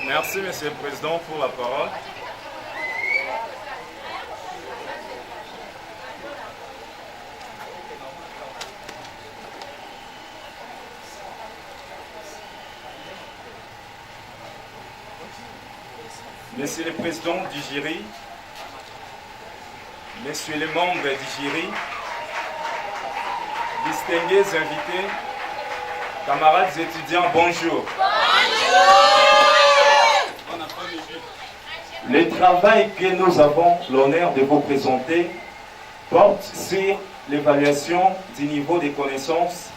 Merci, Monsieur le Président, pour la parole. Monsieur le Président du jury, Messieurs les membres du jury, distingués invités, camarades étudiants, bonjour. Le travail que nous avons l'honneur de vous présenter porte sur l'évaluation du niveau de connaissances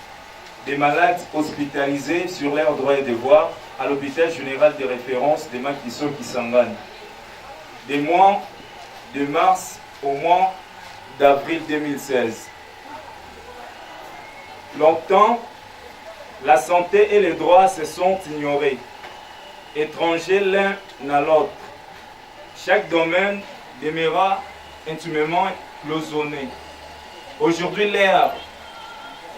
des malades hospitalisés sur leurs droits et devoirs à l'hôpital général de référence de Makiso Kisangani, des mois de mars au mois d'avril 2016. Longtemps, la santé et les droits se sont ignorés, étrangers l'un à l'autre. Chaque domaine demeura intimement cloisonné. Aujourd'hui, leurs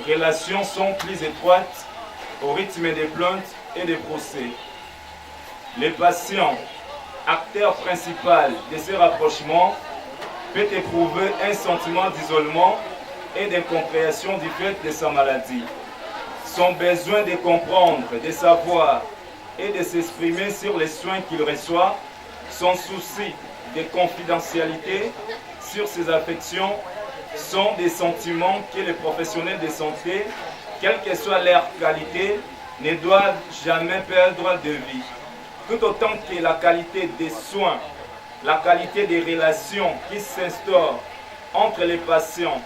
relations sont plus étroites au rythme des plaintes et des procès. Les patients, acteurs principaux de ces rapprochements, peuvent éprouver un sentiment d'isolement et d'incompréhension du fait de sa maladie. Son besoin de comprendre, de savoir et de s'exprimer sur les soins qu'il reçoit, son souci de confidentialité sur ses affections sont des sentiments que les professionnels de santé, quelle que soit leur qualité, ne doivent jamais perdre de vue. Tout autant que la qualité des soins, la qualité des relations qui s'instaurent entre les patients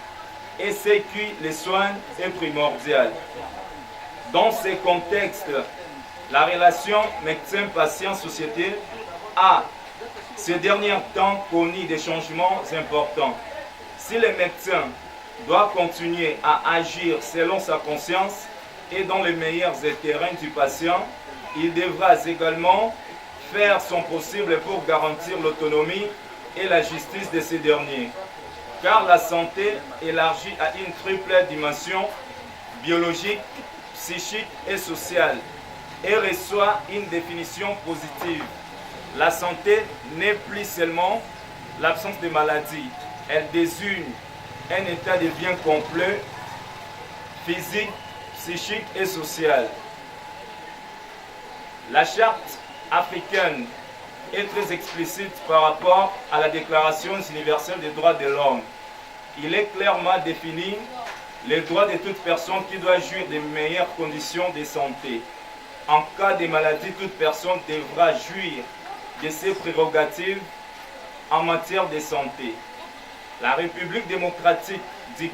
et ceux qui les soignent est primordiale. Dans ces contextes, la relation médecin-patient-société a, ces derniers temps, connu des changements importants. Si le médecin doit continuer à agir selon sa conscience et dans les meilleurs intérêts du patient, il devra également faire son possible pour garantir l'autonomie et la justice de ces derniers. Car la santé élargie à une triple dimension biologique, psychique et sociale et reçoit une définition positive. La santé n'est plus seulement l'absence de maladie, elle désigne un état de bien complet, physique, psychique et social. La charte africaine est très explicite par rapport à la Déclaration universelle des droits de l'homme. Il est clairement défini les droits de toute personne qui doit jouir des meilleures conditions de santé. En cas de maladie, toute personne devra jouir de ses prérogatives en matière de santé. La République démocratique du